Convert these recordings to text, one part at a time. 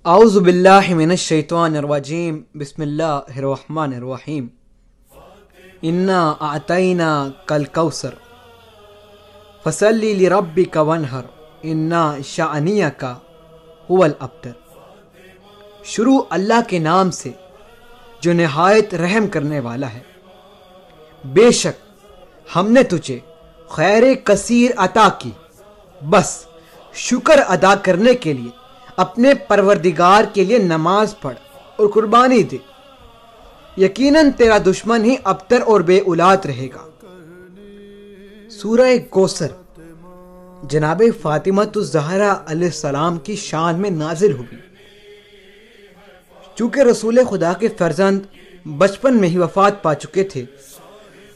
اعوذ باللہ من الشیطان الرجیم بسم اللہ الرحمن الرحیم انا اعطیناک الکوثر فصلی لربک وانحر انا شانئک هو الابتر۔ شروع اللہ کے نام سے جو نہایت رحم کرنے والا ہے۔ بے شک ہم نے تجھے خیر کثیر عطا کی، بس شکر ادا کرنے کے لیے اپنے پروردگار کے لیے نماز پڑھ اور قربانی دے، یقیناً تیرا دشمن ہی ابتر اور بے اولاد رہے گا۔ سورہ کوثر جناب فاطمۃ الزہرا علیہ السلام کی شان میں نازل ہوئی۔ چونکہ رسول خدا کے فرزند بچپن میں ہی وفات پا چکے تھے،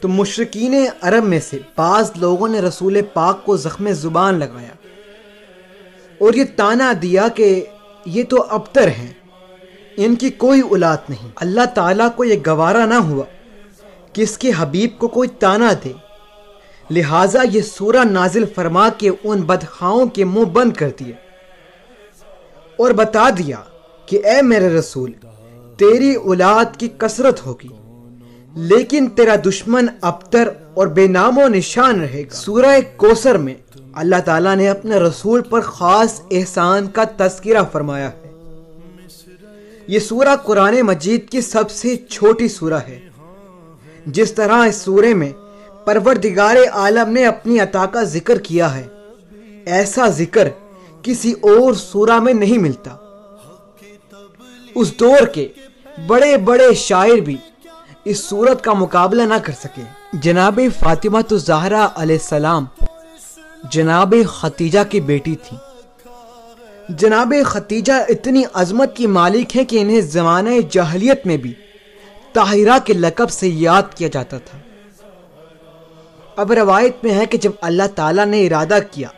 تو مشرکین عرب میں سے بعض لوگوں نے رسول پاک کو زخم زبان لگایا اور یہ طعنہ دیا کہ یہ تو ابتر ہیں، ان کی کوئی اولاد نہیں۔ اللہ تعالیٰ کو یہ گوارا نہ ہوا کہ اس کے حبیب کو کوئی طعنہ دے، لہٰذا یہ سورہ نازل فرما کے ان بدخواہوں کے منہ بند کر دیے اور بتا دیا کہ اے میرے رسول، تیری اولاد کی کثرت ہوگی لیکن تیرا دشمن ابتر اور بے نام و نشان رہے گا۔ سورہ کوثر میں اللہ تعالیٰ نے اپنے رسول پر خاص احسان کا تذکرہ فرمایا ہے۔ یہ سورہ قرآن مجید کی سب سے چھوٹی سورہ ہے۔ جس طرح اس سورے میں پروردگار عالم نے اپنی عطا کا ذکر کیا ہے، ایسا ذکر کسی اور سورہ میں نہیں ملتا۔ اس دور کے بڑے بڑے شاعر بھی اس سورت کا مقابلہ نہ کر سکے۔ جناب فاطمۃ الزہرا علیہ السلام جناب ختیجہ کی بیٹی تھی۔ جناب ختیجہ اتنی عظمت کی مالک ہیں کہ انہیں زمانہ جاہلیت میں بھی طاہرہ کے لقب سے یاد کیا جاتا تھا۔ اب روایت میں ہے کہ جب اللہ تعالیٰ نے ارادہ کیا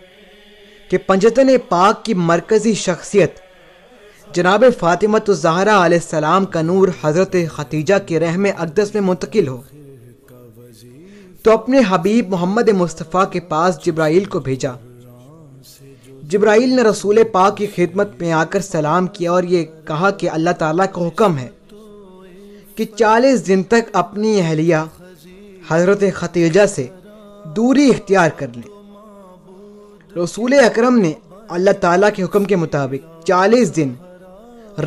کہ پنجتن پاک کی مرکزی شخصیت جناب فاطمۃ الزہرا علیہ السلام کا نور حضرت ختیجہ کے رحم اقدس میں منتقل ہو، تو اپنے حبیب محمد مصطفیٰ کے پاس جبرائیل کو بھیجا۔ جبرائیل نے رسول پاک کی خدمت میں آ کر سلام کیا اور یہ کہا کہ اللہ تعالیٰ کا حکم ہے کہ 40 دن تک اپنی اہلیہ حضرت ختیجہ سے دوری اختیار کر لیں۔ رسول اکرم نے اللہ تعالیٰ کے حکم کے مطابق 40 دن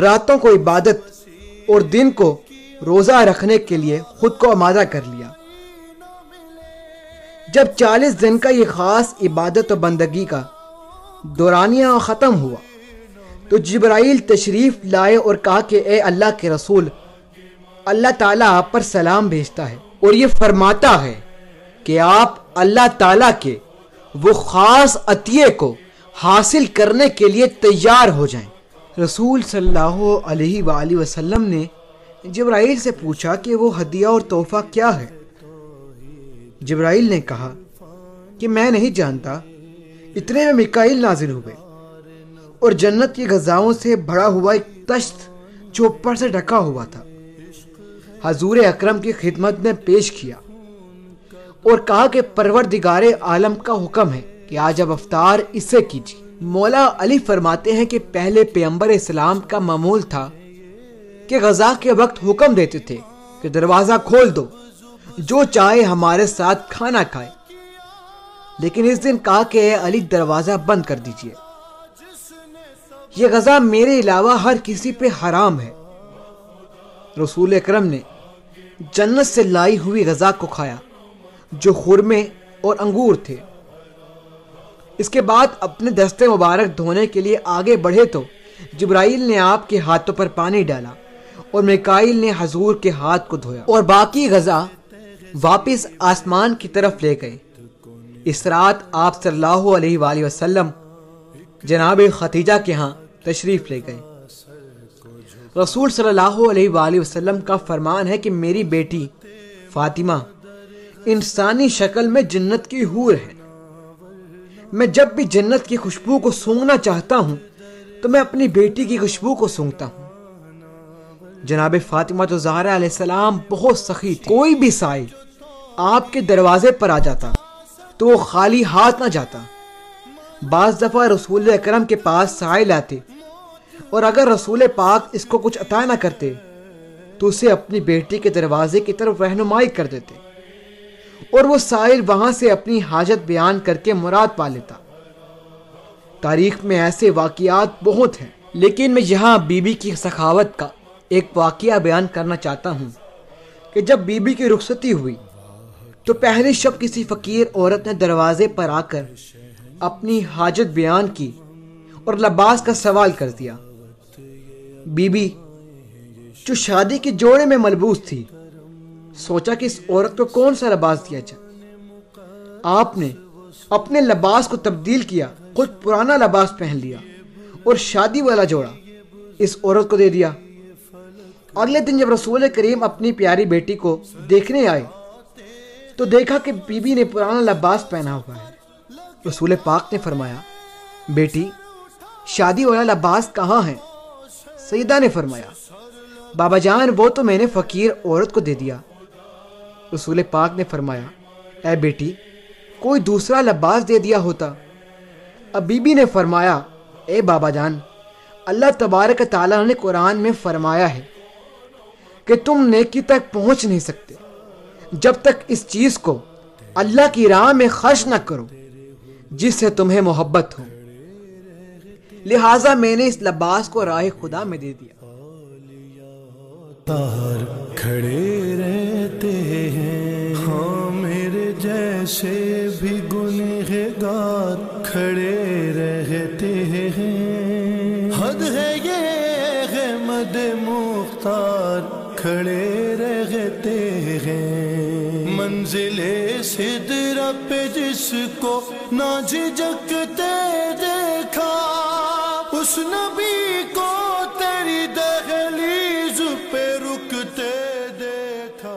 راتوں کو عبادت اور دن کو روزہ رکھنے کے لیے خود کو آمادہ کر لیا۔ جب 40 دن کا یہ خاص عبادت و بندگی کا دورانیہ ختم ہوا تو جبرائیل تشریف لائے اور کہا کہ اے اللہ کے رسول، اللہ تعالیٰ آپ پر سلام بھیجتا ہے اور یہ فرماتا ہے کہ آپ اللہ تعالیٰ کے وہ خاص عطیے کو حاصل کرنے کے لیے تیار ہو جائیں۔ رسول صلی اللہ علیہ وآلہ وسلم نے جبرائیل سے پوچھا کہ وہ ہدیہ اور تحفہ کیا ہے۔ جبرائیل نے کہا کہ میں نہیں جانتا۔ اتنے میں میکائیل نازل ہوئے اور جنت کی غذاؤں سے بھرا ہوا ایک تشت جو اوپر سے ڈھکا ہوا تھا حضور اکرم کی خدمت میں پیش کیا اور کہا کہ پروردگار عالم کا حکم ہے کہ آج اب افطار اس سے کیجیے۔ مولا علی فرماتے ہیں کہ پہلے پیغمبر اسلام کا معمول تھا کہ غذا کے وقت حکم دیتے تھے کہ دروازہ کھول دو، جو چاہے ہمارے ساتھ کھانا کھائے، لیکن اس دن کہا کہ اے علی دروازہ بند کر دیجئے، یہ غذا میرے علاوہ ہر کسی پہ حرام ہے۔ رسول اکرم نے جنت سے لائی ہوئی غذا کو کھایا جو خرمے اور انگور تھے۔ اس کے بعد اپنے دستے مبارک دھونے کے لیے آگے بڑھے تو جبرائیل نے آپ کے ہاتھوں پر پانی ڈالا اور میکائیل نے حضور کے ہاتھ کو دھویا اور باقی غذا واپس آسمان کی طرف لے گئے۔ اس رات آپ صلی اللہ علیہ وآلہ وسلم جناب ختیجہ کے ہاں تشریف لے گئے۔ رسول صلی اللہ علیہ وآلہ وسلم کا فرمان ہے کہ میری بیٹی فاطمہ انسانی شکل میں جنت کی حور ہے۔ میں جب بھی جنت کی خوشبو کو سونگنا چاہتا ہوں تو میں اپنی بیٹی کی خوشبو کو سونگتا ہوں۔ جناب فاطمہ الزہرا علیہ السلام بہت سخی تھی۔ کوئی بھی سائل آپ کے دروازے پر آ جاتا تو وہ خالی ہاتھ نہ جاتا۔ بعض دفعہ رسول اکرم کے پاس سائل آتے اور اگر رسول پاک اس کو کچھ عطا نہ کرتے تو اسے اپنی بیٹی کے دروازے کی طرف رہنمائی کر دیتے اور وہ سائل وہاں سے اپنی حاجت بیان کر کے مراد پا لیتا۔ تاریخ میں ایسے واقعات بہت ہیں، لیکن میں یہاں بی بی کی سخاوت کا ایک واقعہ بیان کرنا چاہتا ہوں کہ جب بی بی کی رخصتی ہوئی تو پہلی شب کسی فقیر عورت نے دروازے پر آ کر اپنی حاجت بیان کی اور لباس کا سوال کر دیا۔ بی بی جو شادی کے جوڑے میں ملبوس تھی سوچا کہ اس عورت کو کون سا لباس دیا جائے۔ آپ نے اپنے لباس کو تبدیل کیا، خود پرانا لباس پہن لیا اور شادی والا جوڑا اس عورت کو دے دیا۔ اگلے دن جب رسول کریم اپنی پیاری بیٹی کو دیکھنے آئے تو دیکھا کہ بی بی نے پرانا لباس پہنا ہوا ہے۔ رسول پاک نے فرمایا، بیٹی شادی والا لباس کہاں ہے؟ سیدہ نے فرمایا، بابا جان وہ تو میں نے فقیر عورت کو دے دیا۔ رسول پاک نے فرمایا، اے بیٹی کوئی دوسرا لباس دے دیا ہوتا۔ اب بی بی نے فرمایا، اے بابا جان اللہ تبارک تعالیٰ نے قرآن میں فرمایا ہے کہ تم نیکی تک پہنچ نہیں سکتے جب تک اس چیز کو اللہ کی راہ میں خرچ نہ کرو جس سے تمہیں محبت ہو، لہٰذا میں نے اس لباس کو راہ خدا میں دے دیا۔ تار کھڑے رہتے ہیں، ہاں میرے جیسے بھی گنہگار کھڑے رہتے ہیں، حد ہے یہ احمد مختار کھڑے رہتے ہیں، منزل سدرہ پہ جس کو نہ جھجکتے دیکھا، اس نبی کو تیری دہلیز پہ رکتے دیکھا۔